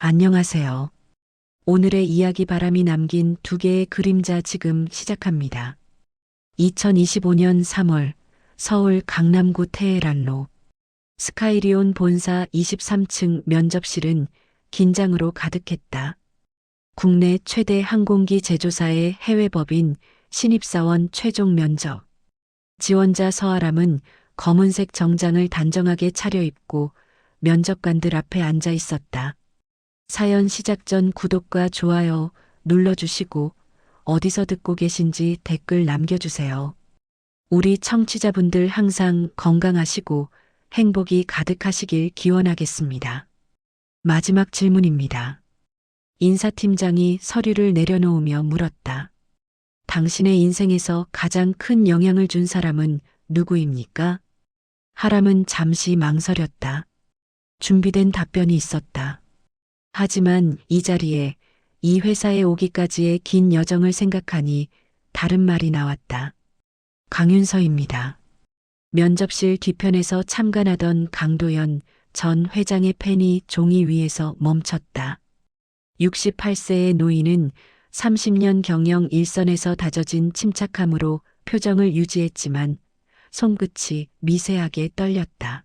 안녕하세요. 오늘의 이야기 바람이 남긴 두 개의 그림자 지금 시작합니다. 2025년 3월 서울 강남구 테헤란로 스카이리온 본사 23층 면접실은 긴장으로 가득했다. 국내 최대 항공기 제조사의 해외법인 신입사원 최종 면접. 지원자 서아람은 검은색 정장을 단정하게 차려입고 면접관들 앞에 앉아 있었다. 사연 시작 전 구독과 좋아요 눌러주시고 어디서 듣고 계신지 댓글 남겨주세요. 우리 청취자분들 항상 건강하시고 행복이 가득하시길 기원하겠습니다. 마지막 질문입니다. 인사팀장이 서류를 내려놓으며 물었다. 당신의 인생에서 가장 큰 영향을 준 사람은 누구입니까? 하람은 잠시 망설였다. 준비된 답변이 있었다. 하지만 이 자리에 이 회사에 오기까지의 긴 여정을 생각하니 다른 말이 나왔다. 강윤서입니다. 면접실 뒤편에서 참관하던 강도연 전 회장의 펜이 종이 위에서 멈췄다. 68세의 노인은 30년 경영 일선에서 다져진 침착함으로 표정을 유지했지만 손끝이 미세하게 떨렸다.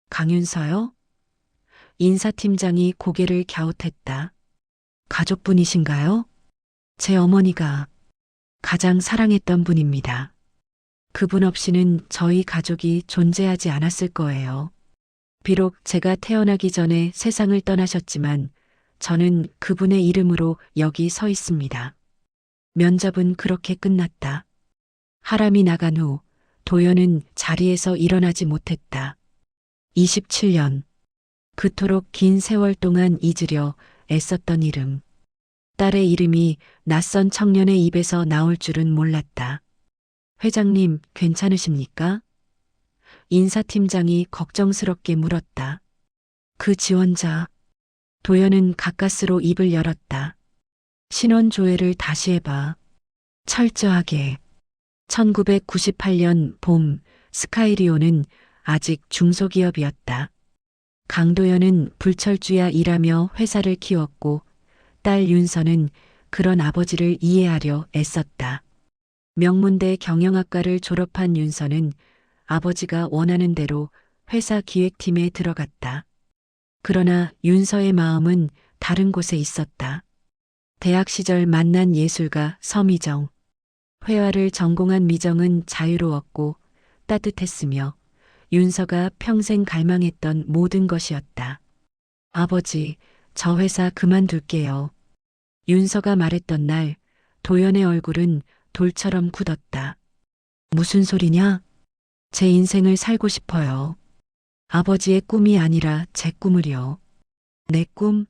강윤서요? 인사팀장이 고개를 갸웃했다. 가족분이신가요? 제 어머니가 가장 사랑했던 분입니다. 그분 없이는 저희 가족이 존재하지 않았을 거예요. 비록 제가 태어나기 전에 세상을 떠나셨지만 저는 그분의 이름으로 여기 서 있습니다. 면접은 그렇게 끝났다. 하람이 나간 후 도연은 자리에서 일어나지 못했다. 27년. 그토록 긴 세월 동안 잊으려 애썼던 이름. 딸의 이름이 낯선 청년의 입에서 나올 줄은 몰랐다. 회장님, 괜찮으십니까? 인사팀장이 걱정스럽게 물었다. 그 지원자. 도연은 가까스로 입을 열었다. 신원 조회를 다시 해봐. 철저하게. 1998년 봄 스카이리온은 아직 중소기업이었다. 강도연은 불철주야 일하며 회사를 키웠고 딸 윤서는 그런 아버지를 이해하려 애썼다. 명문대 경영학과를 졸업한 윤서는 아버지가 원하는 대로 회사 기획팀에 들어갔다. 그러나 윤서의 마음은 다른 곳에 있었다. 대학 시절 만난 예술가 서미정. 회화를 전공한 미정은 자유로웠고 따뜻했으며 윤서가 평생 갈망했던 모든 것이었다. 아버지, 저 회사 그만둘게요. 윤서가 말했던 날 도연의 얼굴은 돌처럼 굳었다. 무슨 소리냐? 제 인생을 살고 싶어요. 아버지의 꿈이 아니라 제 꿈을요. 내 꿈?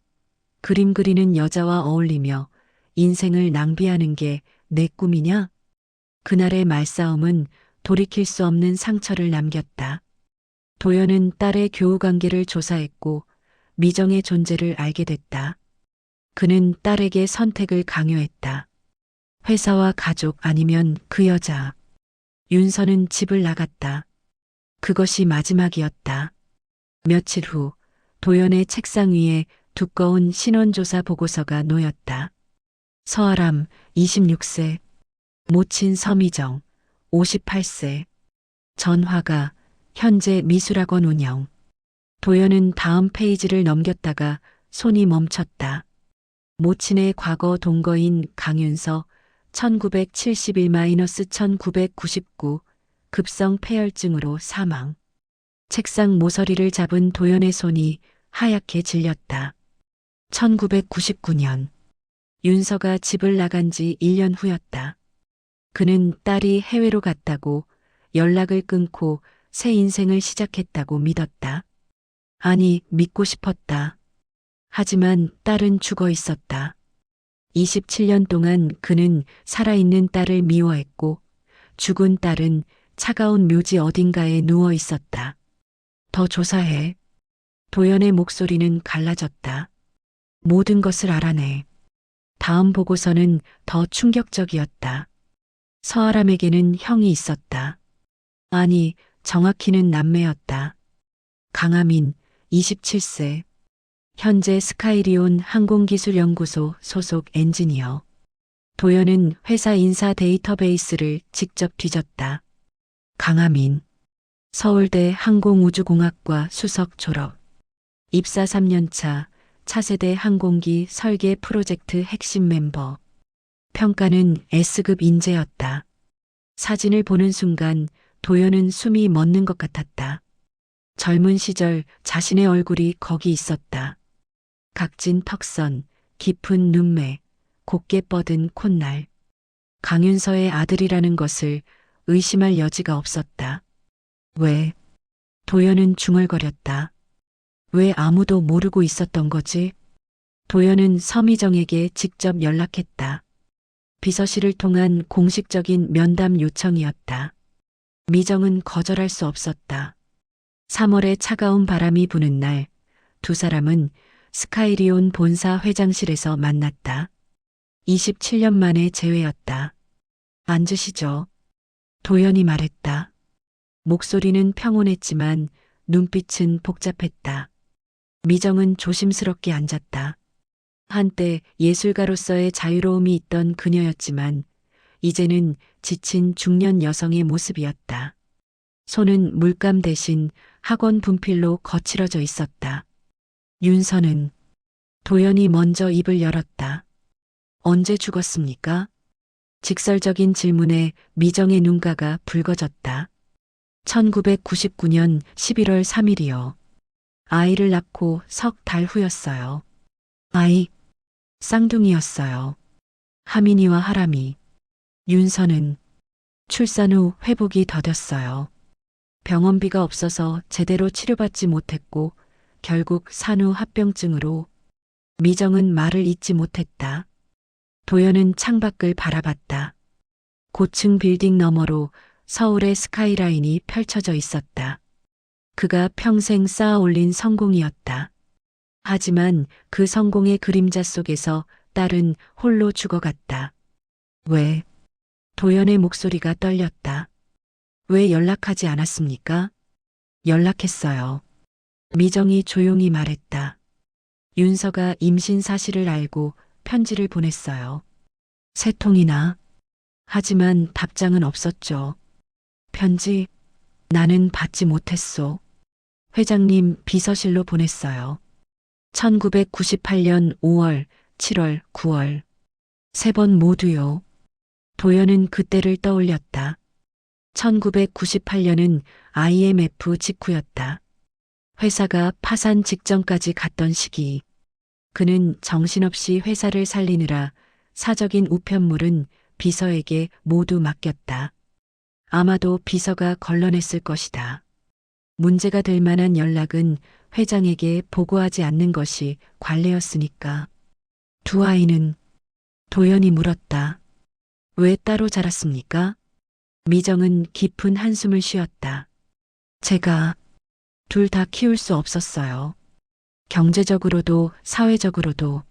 그림 그리는 여자와 어울리며 인생을 낭비하는 게 내 꿈이냐? 그날의 말싸움은 돌이킬 수 없는 상처를 남겼다. 도연은 딸의 교우 관계를 조사했고 미정의 존재를 알게 됐다. 그는 딸에게 선택을 강요했다. 회사와 가족 아니면 그 여자. 윤서는 집을 나갔다. 그것이 마지막이었다. 며칠 후 도연의 책상 위에 두꺼운 신원조사 보고서가 놓였다. 서아람 26세, 모친 서미정 58세, 전화가 현재 미술학원 운영. 도연은 다음 페이지를 넘겼다가 손이 멈췄다. 모친의 과거 동거인 강윤서 1971-1999 급성 폐혈증으로 사망. 책상 모서리를 잡은 도연의 손이 하얗게 질렸다. 1999년. 윤서가 집을 나간 지 1년 후였다. 그는 딸이 해외로 갔다고 연락을 끊고 새 인생을 시작했다고 믿었다. 아니, 믿고 싶었다. 하지만 딸은 죽어 있었다. 27년 동안 그는 살아있는 딸을 미워했고 죽은 딸은 차가운 묘지 어딘가에 누워 있었다. 더 조사해. 도연의 목소리는 갈라졌다. 모든 것을 알아내. 다음 보고서는 더 충격적이었다. 서아람에게는 형이 있었다. 아니, 정확히는 남매였다. 강하민, 27세. 현재 스카이리온 항공기술연구소 소속 엔지니어. 도연은 회사 인사 데이터베이스를 직접 뒤졌다. 강하민. 서울대 항공우주공학과 수석 졸업. 입사 3년차 차세대 항공기 설계 프로젝트 핵심 멤버. 평가는 S급 인재였다. 사진을 보는 순간 도연은 숨이 멎는 것 같았다. 젊은 시절 자신의 얼굴이 거기 있었다. 각진 턱선, 깊은 눈매, 곱게 뻗은 콧날. 강윤서의 아들이라는 것을 의심할 여지가 없었다. 왜? 도연은 중얼거렸다. 왜 아무도 모르고 있었던 거지? 도연은 서미정에게 직접 연락했다. 비서실을 통한 공식적인 면담 요청이었다. 미정은 거절할 수 없었다. 3월에 차가운 바람이 부는 날, 두 사람은 스카이리온 본사 회장실에서 만났다. 27년 만에 재회였다. 앉으시죠. 도연이 말했다. 목소리는 평온했지만 눈빛은 복잡했다. 미정은 조심스럽게 앉았다. 한때 예술가로서의 자유로움이 있던 그녀였지만 이제는 지친 중년 여성의 모습이었다. 손은 물감 대신 학원 분필로 거칠어져 있었다. 윤서는. 도연이 먼저 입을 열었다. 언제 죽었습니까? 직설적인 질문에 미정의 눈가가 붉어졌다. 1999년 11월 3일이요. 아이를 낳고 석 달 후였어요. 아이, 쌍둥이였어요. 하민이와 하람이. 윤서는. 출산 후 회복이 더뎠어요. 병원비가 없어서 제대로 치료받지 못했고 결국 산후 합병증으로. 미정은 말을 잇지 못했다. 도연은 창밖을 바라봤다. 고층 빌딩 너머로 서울의 스카이라인이 펼쳐져 있었다. 그가 평생 쌓아 올린 성공이었다. 하지만 그 성공의 그림자 속에서 딸은 홀로 죽어갔다. 왜? 도연의 목소리가 떨렸다. 왜 연락하지 않았습니까? 연락했어요. 미정이 조용히 말했다. 윤서가 임신 사실을 알고 편지를 보냈어요. 3통이나. 하지만 답장은 없었죠. 편지, 나는 받지 못했소. 회장님 비서실로 보냈어요. 1998년 5월, 7월, 9월. 3번 모두요. 도연은 그때를 떠올렸다. 1998년은 IMF 직후였다. 회사가 파산 직전까지 갔던 시기. 그는 정신없이 회사를 살리느라 사적인 우편물은 비서에게 모두 맡겼다. 아마도 비서가 걸러냈을 것이다. 문제가 될 만한 연락은 회장에게 보고하지 않는 것이 관례였으니까. 두 아이는. 도연이 물었다. 왜 따로 자랐습니까? 미정은 깊은 한숨을 쉬었다. 제가 둘 다 키울 수 없었어요. 경제적으로도 사회적으로도.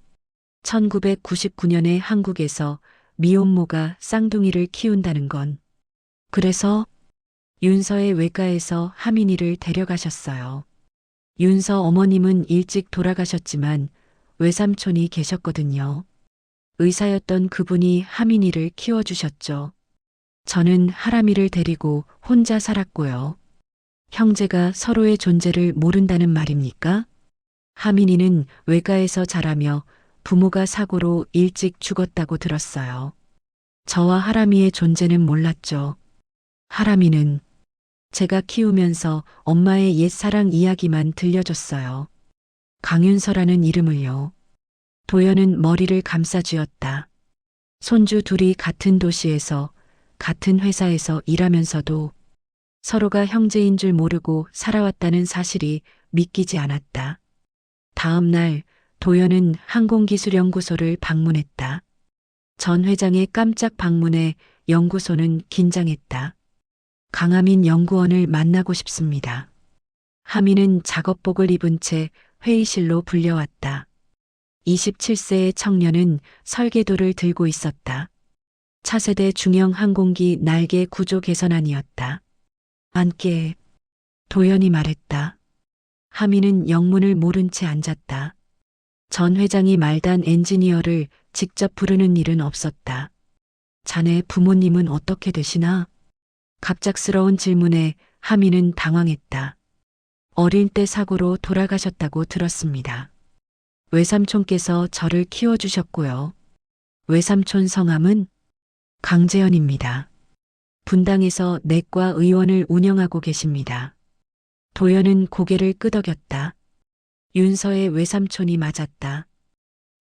1999년에 한국에서 미혼모가 쌍둥이를 키운다는 건. 그래서 윤서의 외가에서 하민이를 데려가셨어요. 윤서 어머님은 일찍 돌아가셨지만 외삼촌이 계셨거든요. 의사였던 그분이 하민이를 키워주셨죠. 저는 하람이를 데리고 혼자 살았고요. 형제가 서로의 존재를 모른다는 말입니까? 하민이는 외가에서 자라며 부모가 사고로 일찍 죽었다고 들었어요. 저와 하람이의 존재는 몰랐죠. 하람이는 제가 키우면서 엄마의 옛사랑 이야기만 들려줬어요. 강윤서라는 이름을요. 도연은 머리를 감싸쥐었다. 손주 둘이 같은 도시에서 같은 회사에서 일하면서도 서로가 형제인 줄 모르고 살아왔다는 사실이 믿기지 않았다. 다음 날 도연은 항공기술연구소를 방문했다. 전 회장의 깜짝 방문에 연구소는 긴장했다. 강하민 연구원을 만나고 싶습니다. 하민은 작업복을 입은 채 회의실로 불려왔다. 27세의 청년은 설계도를 들고 있었다. 차세대 중형 항공기 날개 구조 개선안이었다. 앉게. 도연이 말했다. 하민은 영문을 모른 채 앉았다. 전 회장이 말단 엔지니어를 직접 부르는 일은 없었다. 자네 부모님은 어떻게 되시나? 갑작스러운 질문에 하민은 당황했다. 어릴 때 사고로 돌아가셨다고 들었습니다. 외삼촌께서 저를 키워주셨고요. 외삼촌 성함은 강재현입니다. 분당에서 내과 의원을 운영하고 계십니다. 도연은 고개를 끄덕였다. 윤서의 외삼촌이 맞았다.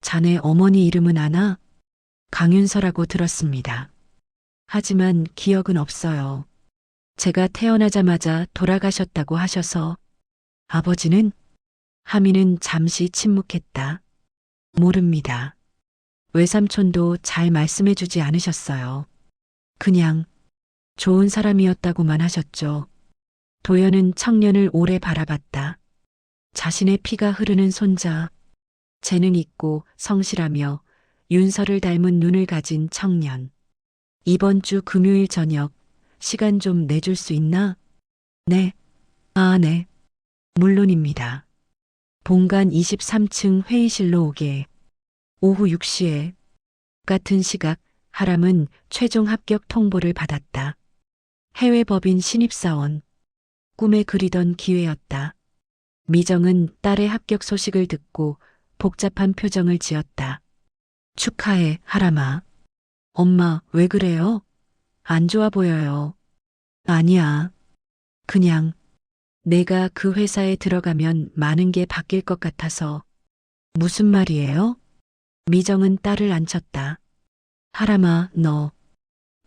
자네 어머니 이름은 아나? 강윤서라고 들었습니다. 하지만 기억은 없어요. 제가 태어나자마자 돌아가셨다고 하셔서. 아버지는? 하민은 잠시 침묵했다. 모릅니다. 외삼촌도 잘 말씀해 주지 않으셨어요. 그냥 좋은 사람이었다고만 하셨죠. 도연은 청년을 오래 바라봤다. 자신의 피가 흐르는 손자, 재능 있고 성실하며 윤서를 닮은 눈을 가진 청년. 이번 주 금요일 저녁 시간 좀 내줄 수 있나? 네. 아, 네. 물론입니다. 본관 23층 회의실로 오게. 오후 6시에 같은 시각 하람은 최종 합격 통보를 받았다. 해외 법인 신입사원. 꿈에 그리던 기회였다. 미정은 딸의 합격 소식을 듣고 복잡한 표정을 지었다. 축하해, 하람아. 엄마, 왜 그래요? 안 좋아 보여요. 아니야. 그냥 내가 그 회사에 들어가면 많은 게 바뀔 것 같아서. 무슨 말이에요? 미정은 딸을 앉혔다. 하람아, 너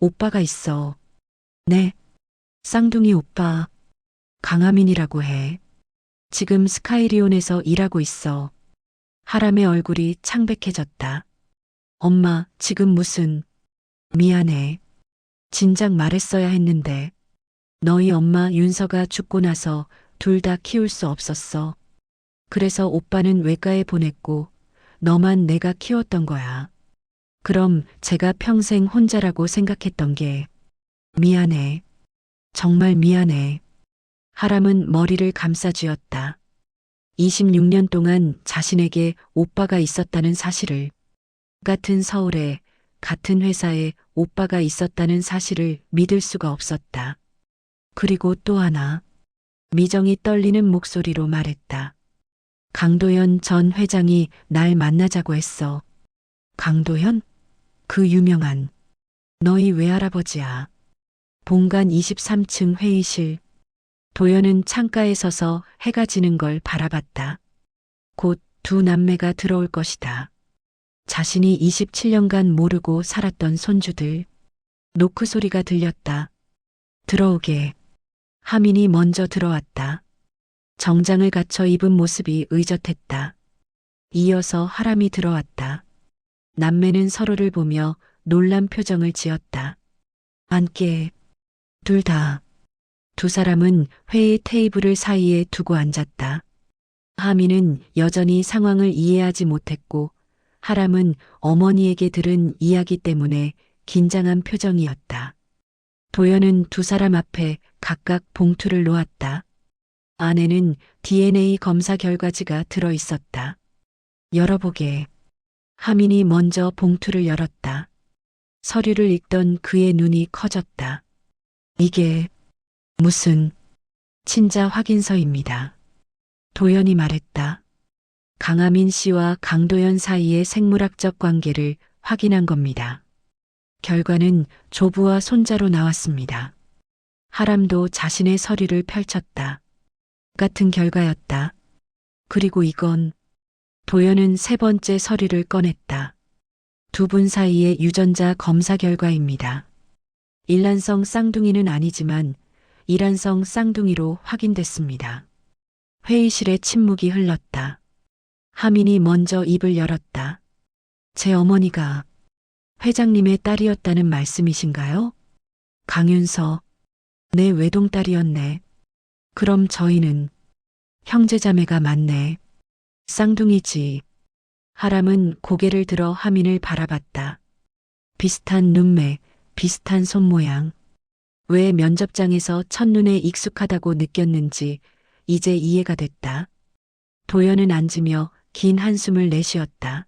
오빠가 있어. 네. 쌍둥이 오빠. 강하민이라고 해. 지금 스카이리온에서 일하고 있어. 하람의 얼굴이 창백해졌다. 엄마, 지금 무슨. 미안해. 진작 말했어야 했는데. 너희 엄마 윤서가 죽고 나서 둘 다 키울 수 없었어. 그래서 오빠는 외과에 보냈고 너만 내가 키웠던 거야. 그럼 제가 평생 혼자라고 생각했던 게. 미안해. 정말 미안해. 하람은 머리를 감싸쥐었다. 26년 동안 자신에게 오빠가 있었다는 사실을, 같은 서울에 같은 회사에 오빠가 있었다는 사실을 믿을 수가 없었다. 그리고 또 하나, 미정이 떨리는 목소리로 말했다. 강도현 전 회장이 날 만나자고 했어. 강도현? 그 유명한. 너희 외할아버지야. 본관 23층 회의실. 도연은 창가에 서서 해가 지는 걸 바라봤다. 곧 두 남매가 들어올 것이다. 자신이 27년간 모르고 살았던 손주들. 노크 소리가 들렸다. 들어오게. 하민이 먼저 들어왔다. 정장을 갖춰 입은 모습이 의젓했다. 이어서 하람이 들어왔다. 남매는 서로를 보며 놀란 표정을 지었다. 앉게. 둘 다. 두 사람은 회의 테이블을 사이에 두고 앉았다. 하민은 여전히 상황을 이해하지 못했고 하람은 어머니에게 들은 이야기 때문에 긴장한 표정이었다. 도연은 두 사람 앞에 각각 봉투를 놓았다. 안에는 DNA 검사 결과지가 들어 있었다. 열어보게. 하민이 먼저 봉투를 열었다. 서류를 읽던 그의 눈이 커졌다. 이게 무슨 친자 확인서입니다. 도연이 말했다. 강하민 씨와 강도연 사이의 생물학적 관계를 확인한 겁니다. 결과는 조부와 손자로 나왔습니다. 하람도 자신의 서류를 펼쳤다. 같은 결과였다. 그리고 이건. 도연은 세 번째 서류를 꺼냈다. 두 분 사이의 유전자 검사 결과입니다. 일란성 쌍둥이는 아니지만 일란성 쌍둥이로 확인됐습니다. 회의실에 침묵이 흘렀다. 하민이 먼저 입을 열었다. 제 어머니가 회장님의 딸이었다는 말씀이신가요? 강윤서. 내 외동딸이었네. 그럼 저희는 형제자매가 맞네. 쌍둥이지. 하람은 고개를 들어 하민을 바라봤다. 비슷한 눈매, 비슷한 손모양. 왜 면접장에서 첫눈에 익숙하다고 느꼈는지 이제 이해가 됐다. 도연은 앉으며 긴 한숨을 내쉬었다.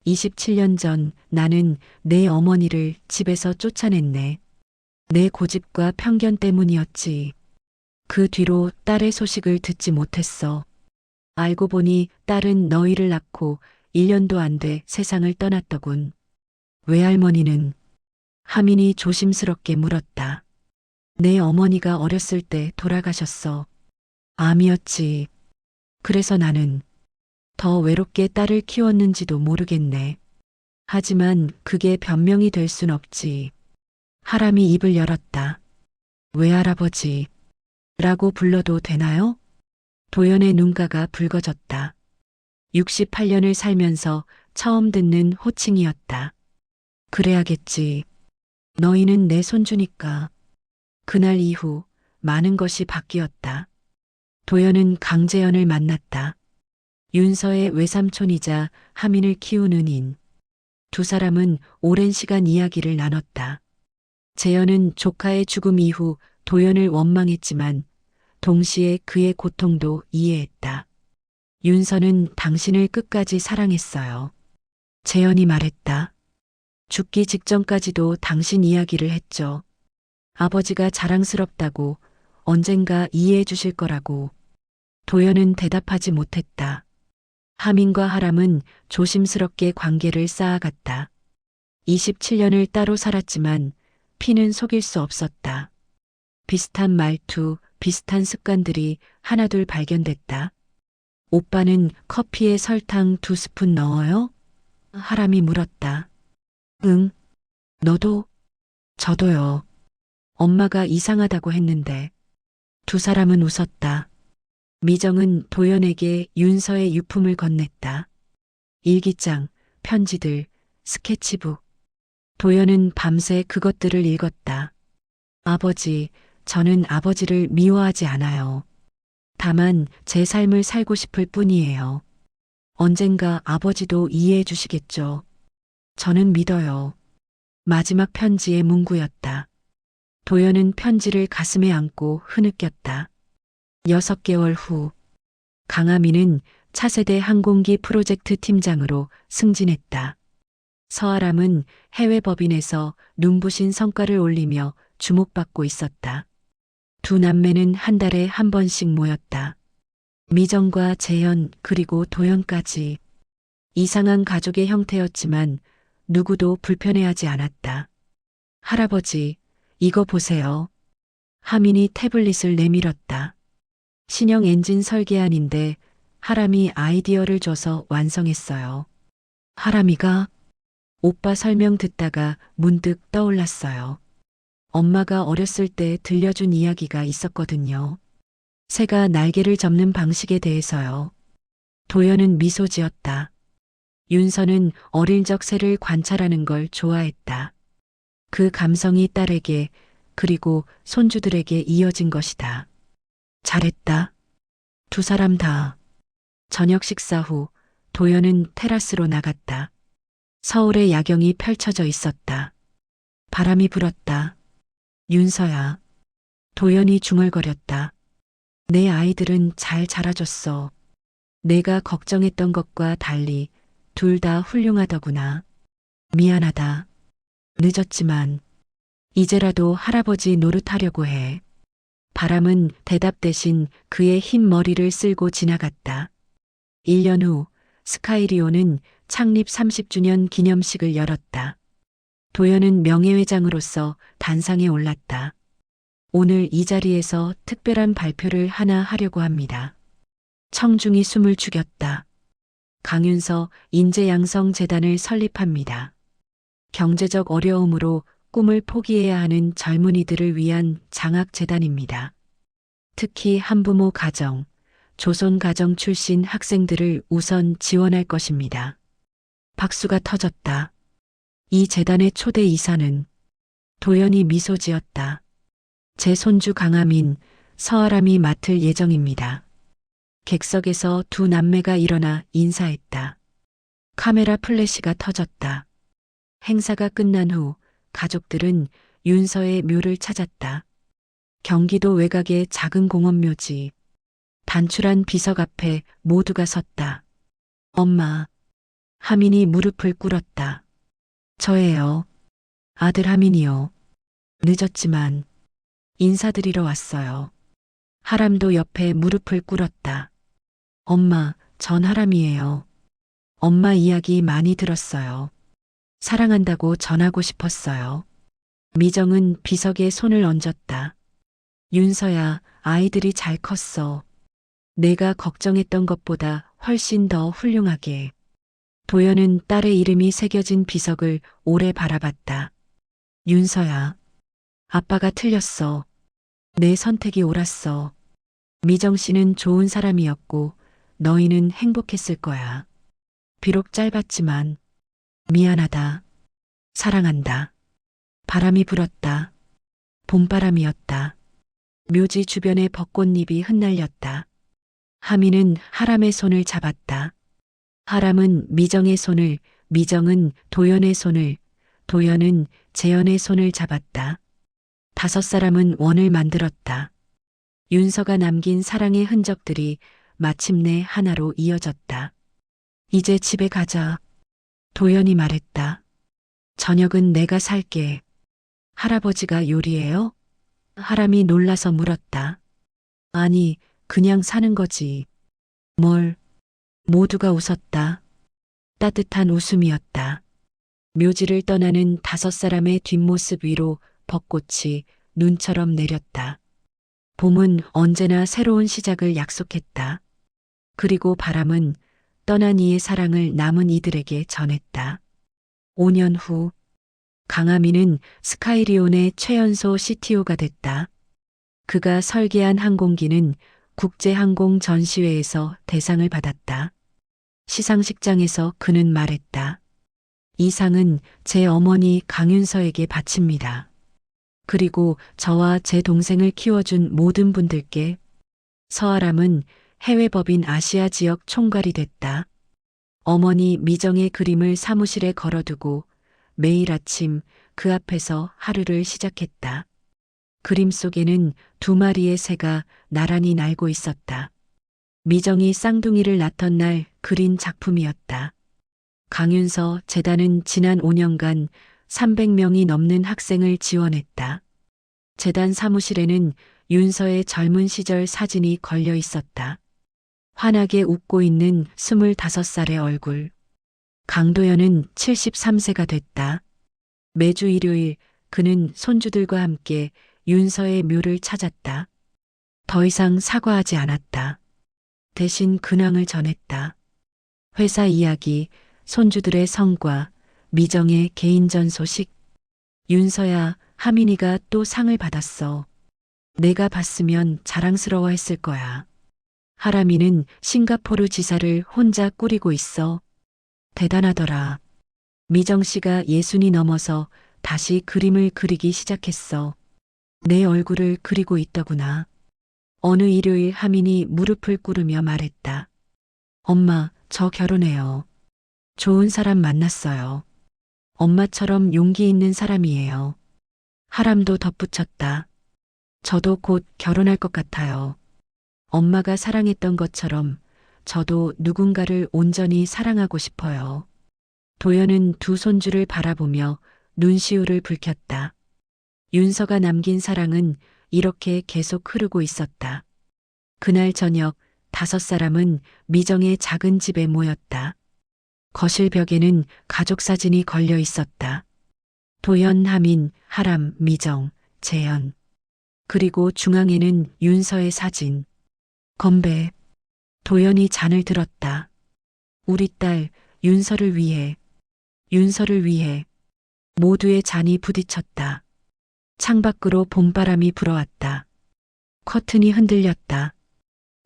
27년 전 나는 내 어머니를 집에서 쫓아냈네. 내 고집과 편견 때문이었지. 그 뒤로 딸의 소식을 듣지 못했어. 알고 보니 딸은 너희를 낳고 1년도 안 돼 세상을 떠났더군. 외할머니는 하민이 조심스럽게 물었다. 내 어머니가 어렸을 때 돌아가셨어. 암이었지. 그래서 나는 더 외롭게 딸을 키웠는지도 모르겠네. 하지만 그게 변명이 될 순 없지. 하람이 입을 열었다. 외할아버지 라고 불러도 되나요? 도연의 눈가가 붉어졌다. 68년을 살면서 처음 듣는 호칭이었다. 그래야겠지. 너희는 내 손주니까. 그날 이후 많은 것이 바뀌었다. 도연은 강재현을 만났다. 윤서의 외삼촌이자 하민을 키우는 인. 두 사람은 오랜 시간 이야기를 나눴다. 재현은 조카의 죽음 이후 도연을 원망했지만 동시에 그의 고통도 이해했다. 윤서는 당신을 끝까지 사랑했어요. 재현이 말했다. 죽기 직전까지도 당신 이야기를 했죠. 아버지가 자랑스럽다고, 언젠가 이해해 주실 거라고. 도연은 대답하지 못했다. 하민과 하람은 조심스럽게 관계를 쌓아갔다. 27년을 따로 살았지만 피는 속일 수 없었다. 비슷한 말투, 비슷한 습관들이 하나둘 발견됐다. 오빠는 커피에 설탕 2스푼 넣어요? 하람이 물었다. 응. 너도? 저도요. 엄마가 이상하다고 했는데. 두 사람은 웃었다. 미정은 도연에게 윤서의 유품을 건넸다. 일기장, 편지들, 스케치북. 도연은 밤새 그것들을 읽었다. 아버지, 저는 아버지를 미워하지 않아요. 다만 제 삶을 살고 싶을 뿐이에요. 언젠가 아버지도 이해해 주시겠죠. 저는 믿어요. 마지막 편지의 문구였다. 도연은 편지를 가슴에 안고 흐느꼈다. 6개월 후, 강하민은 차세대 항공기 프로젝트 팀장으로 승진했다. 서아람은 해외 법인에서 눈부신 성과를 올리며 주목받고 있었다. 두 남매는 한 달에 한 번씩 모였다. 미정과 재현 그리고 도연까지. 이상한 가족의 형태였지만 누구도 불편해하지 않았다. 할아버지, 이거 보세요. 하민이 태블릿을 내밀었다. 신형 엔진 설계안인데 하람이 아이디어를 줘서 완성했어요. 하람이가 오빠 설명 듣다가 문득 떠올랐어요. 엄마가 어렸을 때 들려준 이야기가 있었거든요. 새가 날개를 접는 방식에 대해서요. 도연은 미소 지었다. 윤서는 어릴 적 새를 관찰하는 걸 좋아했다. 그 감성이 딸에게 그리고 손주들에게 이어진 것이다. 잘했다. 두 사람 다. 저녁 식사 후 도연은 테라스로 나갔다. 서울의 야경이 펼쳐져 있었다. 바람이 불었다. 윤서야. 도연이 중얼거렸다. 내 아이들은 잘 자라줬어. 내가 걱정했던 것과 달리 둘 다 훌륭하더구나. 미안하다. 늦었지만 이제라도 할아버지 노릇하려고 해. 바람은 대답 대신 그의 흰 머리를 쓸고 지나갔다. 1년 후 스카이리오는 창립 30주년 기념식을 열었다. 도연은 명예회장으로서 단상에 올랐다. 오늘 이 자리에서 특별한 발표를 하나 하려고 합니다. 청중이 숨을 죽였다. 강윤서 인재양성재단을 설립합니다. 경제적 어려움으로 꿈을 포기해야 하는 젊은이들을 위한 장학재단입니다. 특히 한부모 가정, 조선 가정 출신 학생들을 우선 지원할 것입니다. 박수가 터졌다. 이 재단의 초대 이사는 도연이 미소 지었다. 제 손주 강하민, 서아람이 맡을 예정입니다. 객석에서 두 남매가 일어나 인사했다. 카메라 플래시가 터졌다. 행사가 끝난 후 가족들은 윤서의 묘를 찾았다. 경기도 외곽의 작은 공원묘지. 단출한 비석 앞에 모두가 섰다. 엄마. 하민이 무릎을 꿇었다. 저예요. 아들 하민이요. 늦었지만 인사드리러 왔어요. 하람도 옆에 무릎을 꿇었다. 엄마, 전 하람이에요. 엄마 이야기 많이 들었어요. 사랑한다고 전하고 싶었어요. 미정은 비석에 손을 얹었다. 윤서야, 아이들이 잘 컸어. 내가 걱정했던 것보다 훨씬 더 훌륭하게. 도연은 딸의 이름이 새겨진 비석을 오래 바라봤다. 윤서야, 아빠가 틀렸어. 내 선택이 옳았어. 미정 씨는 좋은 사람이었고 너희는 행복했을 거야. 비록 짧았지만 미안하다. 사랑한다. 바람이 불었다. 봄바람이었다. 묘지 주변의 벚꽃잎이 흩날렸다. 하민은 하람의 손을 잡았다. 하람은 미정의 손을, 미정은 도연의 손을, 도연은 재연의 손을 잡았다. 5사람은 원을 만들었다. 윤서가 남긴 사랑의 흔적들이 마침내 하나로 이어졌다. 이제 집에 가자. 도연이 말했다. 저녁은 내가 살게. 할아버지가 요리해요? 하람이 놀라서 물었다. 아니, 그냥 사는 거지. 뭘? 모두가 웃었다. 따뜻한 웃음이었다. 묘지를 떠나는 5사람의 뒷모습 위로 벚꽃이 눈처럼 내렸다. 봄은 언제나 새로운 시작을 약속했다. 그리고 바람은 떠난 이의 사랑을 남은 이들에게 전했다. 5년 후 강하민은 스카이리온의 최연소 CTO가 됐다. 그가 설계한 항공기는 국제항공 전시회에서 대상을 받았다. 시상식장에서 그는 말했다. 이 상은 제 어머니 강윤서에게 바칩니다. 그리고 저와 제 동생을 키워준 모든 분들께. 서아람은 해외법인 아시아 지역 총괄이 됐다. 어머니 미정의 그림을 사무실에 걸어두고 매일 아침 그 앞에서 하루를 시작했다. 그림 속에는 2마리의 새가 나란히 날고 있었다. 미정이 쌍둥이를 낳던 날 그린 작품이었다. 강윤서 재단은 지난 5년간 300명이 넘는 학생을 지원했다. 재단 사무실에는 윤서의 젊은 시절 사진이 걸려 있었다. 환하게 웃고 있는 25살의 얼굴. 강도연은 73세가 됐다. 매주 일요일 그는 손주들과 함께 윤서의 묘를 찾았다. 더 이상 사과하지 않았다. 대신 근황을 전했다. 회사 이야기, 손주들의 성과, 미정의 개인전 소식. 윤서야, 하민이가 또 상을 받았어. 내가 봤으면 자랑스러워했을 거야. 하람이는 싱가포르 지사를 혼자 꾸리고 있어. 대단하더라. 미정 씨가 60이 넘어서 다시 그림을 그리기 시작했어. 내 얼굴을 그리고 있더구나. 어느 일요일 하민이 무릎을 꿇으며 말했다. 엄마, 저 결혼해요. 좋은 사람 만났어요. 엄마처럼 용기 있는 사람이에요. 하람도 덧붙였다. 저도 곧 결혼할 것 같아요. 엄마가 사랑했던 것처럼 저도 누군가를 온전히 사랑하고 싶어요. 도연은 2 손주를 바라보며 눈시울을 붉혔다. 윤서가 남긴 사랑은 이렇게 계속 흐르고 있었다. 그날 저녁 5사람은 미정의 작은 집에 모였다. 거실 벽에는 가족 사진이 걸려 있었다. 도연, 하민, 하람, 미정, 재현. 그리고 중앙에는 윤서의 사진. 건배. 도연이 잔을 들었다. 우리 딸 윤서를 위해. 윤서를 위해. 모두의 잔이 부딪혔다. 창밖으로 봄바람이 불어왔다. 커튼이 흔들렸다.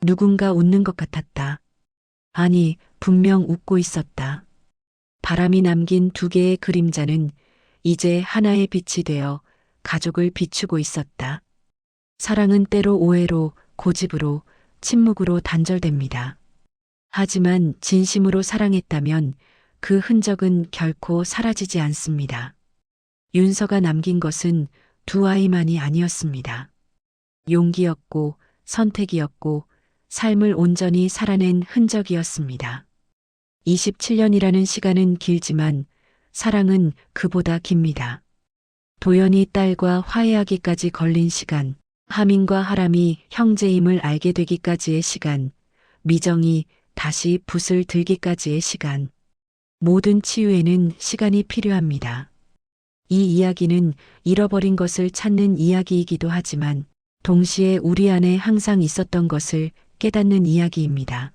누군가 웃는 것 같았다. 아니, 분명 웃고 있었다. 바람이 남긴 2개의 그림자는 이제 하나의 빛이 되어 가족을 비추고 있었다. 사랑은 때로 오해로, 고집으로, 침묵으로 단절됩니다. 하지만 진심으로 사랑했다면 그 흔적은 결코 사라지지 않습니다. 윤서가 남긴 것은 2 아이만이 아니었습니다. 용기였고 선택이었고 삶을 온전히 살아낸 흔적이었습니다. 27년이라는 시간은 길지만 사랑은 그보다 깁니다. 도연이 딸과 화해하기까지 걸린 시간, 하민과 하람이 형제임을 알게 되기까지의 시간, 미정이 다시 붓을 들기까지의 시간. 모든 치유에는 시간이 필요합니다. 이 이야기는 잃어버린 것을 찾는 이야기이기도 하지만 동시에 우리 안에 항상 있었던 것을 깨닫는 이야기입니다.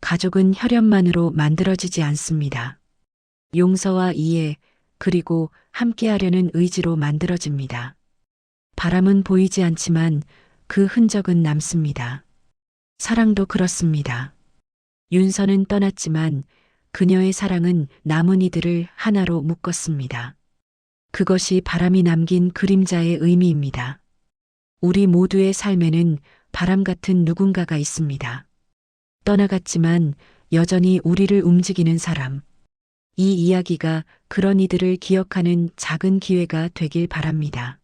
가족은 혈연만으로 만들어지지 않습니다. 용서와 이해, 그리고 함께하려는 의지로 만들어집니다. 바람은 보이지 않지만 그 흔적은 남습니다. 사랑도 그렇습니다. 윤서는 떠났지만 그녀의 사랑은 남은 이들을 하나로 묶었습니다. 그것이 바람이 남긴 그림자의 의미입니다. 우리 모두의 삶에는 바람 같은 누군가가 있습니다. 떠나갔지만 여전히 우리를 움직이는 사람. 이 이야기가 그런 이들을 기억하는 작은 기회가 되길 바랍니다.